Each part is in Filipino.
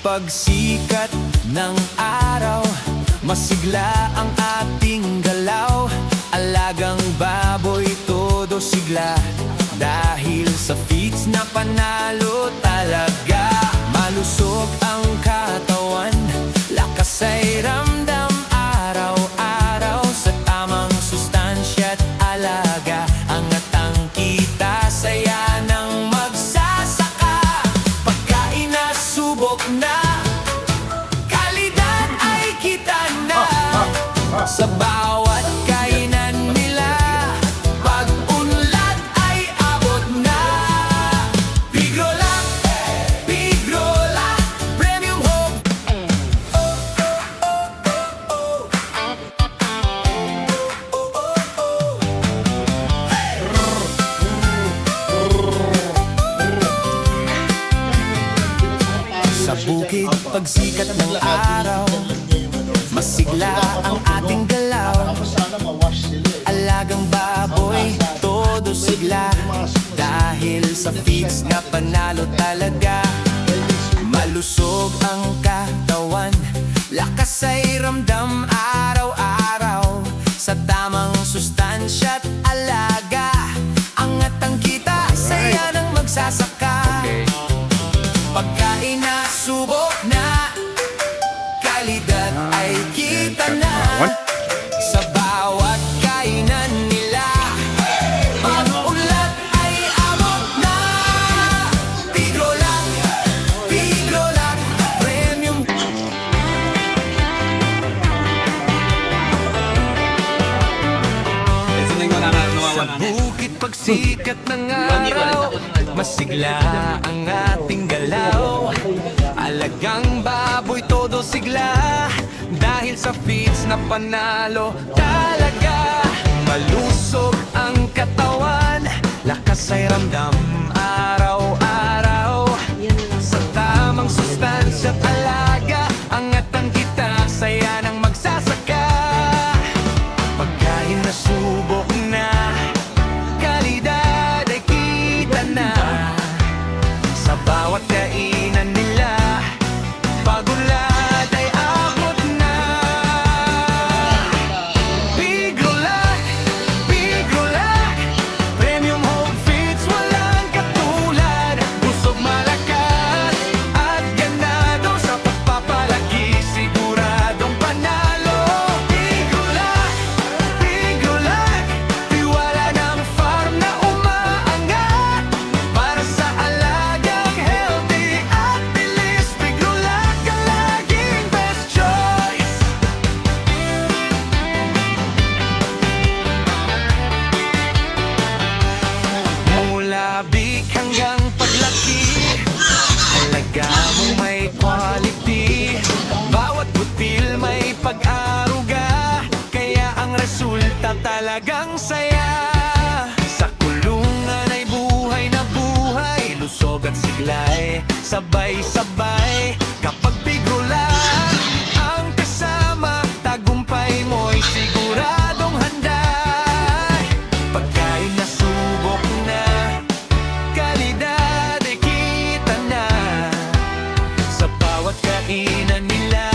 pagsikat ng araw, masigla ang ating galaw. Alagang baboy, todo sigla, dahil sa feeds na panalo talaga. Malusog ang katawan, lakas ay ramdam araw-araw. Sa tamang sustansya at alaga, angat ang kita, saya ng magsasaka. Pagkain na subok na, kalidad ay kita na. Sa bawat kainan nila, pag-unlad ay abot na. Pigrola, Pigrola, Premium Hope. Sa bukid, pagsikat ng araw, masigla ang ating galaw. Alagang baboy, todo sigla, dahil sa feeds na panalo talaga. Malusog ang katawan, lakas ay ramdam araw-araw. Sa tamang sustansya at alaga, angat ang kita, saya ng magsasaka. Pagkain na subok na, kalidad ay kita na. Sa bawat kainan nila, pag-ulat ay abot na. Pigrola, Pigrola, Premium. Sa bukid, pagsikat ng araw, masigla ang ating galaw. Alagang baboy, todo sigla, dahil sa feeds na panalo talaga. Malusog ang katawan, lakas ay ramdam araw-araw. Sa tamang sustansya at alaga, angat ang kita, saya ng magsasaka. Pagkain na subok na, kalidad ay kita na. Sa bawat kainan nila, pag-unlad ay abot na. Pigrola, Pigrola, Premium Hope Feeds, walang katulad. Busog, malakas at ganado, sa pagpapalaki siguradong panalo. Pigrola, Pigrola, tiwala ng farm na umaangat, para sa alagang healthy at bilis. Pigrola ka laging best choice. Mula big hanggang paglaki, alaga mo may quality. Bawat butil may pag-aruga, kaya ang resulta talagang saya. Sa kulungan ay buhay na buhay, lusog at siglay, sabay-sabay. Kapag Pigrola ang kasama, tagumpay mo'y siguradong handa. Pagkain na subok na, kalidad ay kita na. Sa bawat kainan nila,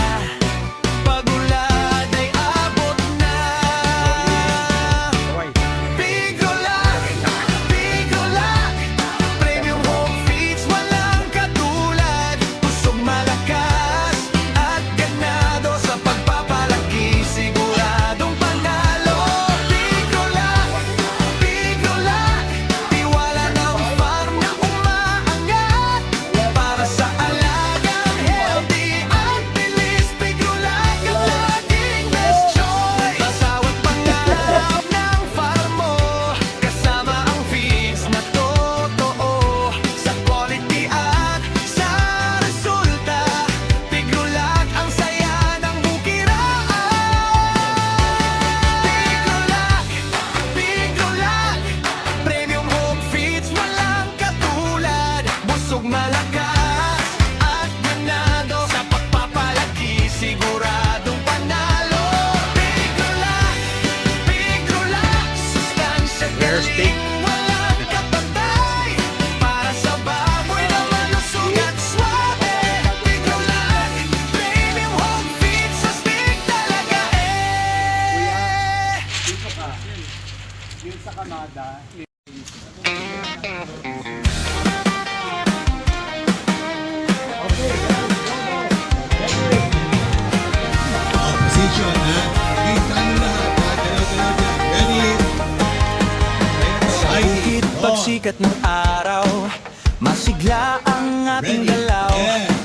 pag-unlad ay abot na. Pigrola, Pigrola, Premium Home Feeds, walang katulad. Busog, malakas sikat ng araw, masigla ang ating galaw.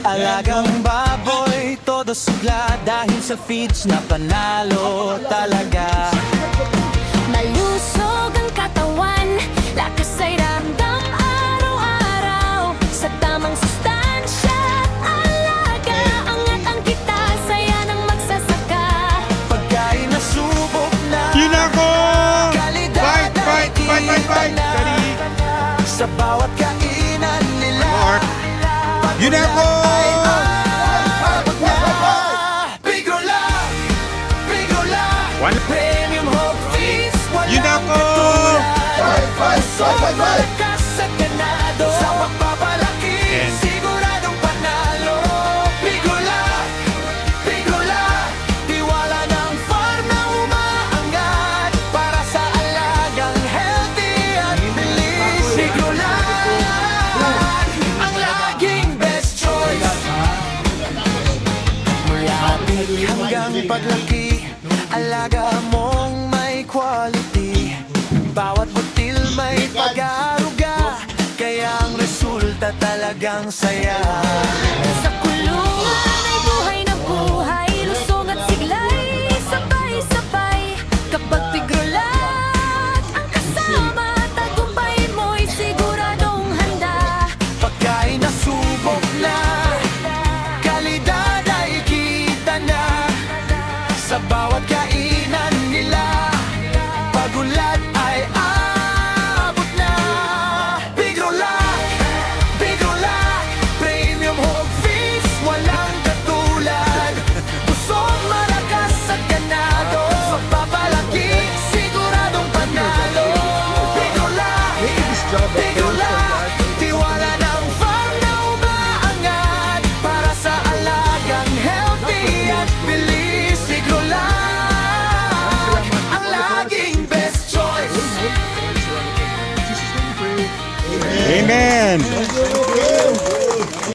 Alagang baboy, todo sigla dahil sa feeds na panalo talaga. Malusog ang katawan, lakas ay ramdam araw-araw. Sa tamang sustansya at alaga, angat ang kita, saya ng magsasaka. Pagkain na subok na, Yun ako! kalidad ay Fight! na. Daddy! Sa bawat kainan nila, More. Yun ako! Bigola, Bigola, One. Premium Hope Feast, Yun walang ako! katulad. Malakas at ganado, sa pagpapalaki, Ten. siguradong panalo. Bigola, Bigola, tiwala ng farm na umaangat para sa alagang healthy at bilis. Bigola, ang laging best choice. Mula hanggang paglaki, alaga mong may quality. Bawat butil may pag-aaruga, kaya ang resulta talagang saya. Sa kulungan ay buhay na buhay, lusog at siglay, sabay-sabay. Kapag tigrolat ang kasama, tagumpay mo'y siguradong handa. Pagkain na subok na, kalidad ay kita na. Sa bawat kainan nila, pagulat ay abot na. Bigola, Bigola, Premium Hog Feast, walang katulad. Busog, malakas at ganado, sa papalaki, siguradong panalo. Bigola, Bigola, tiwala ng farm na umaangat para sa alagang healthy at bilis. Bigola, ang laging best choice. Amen!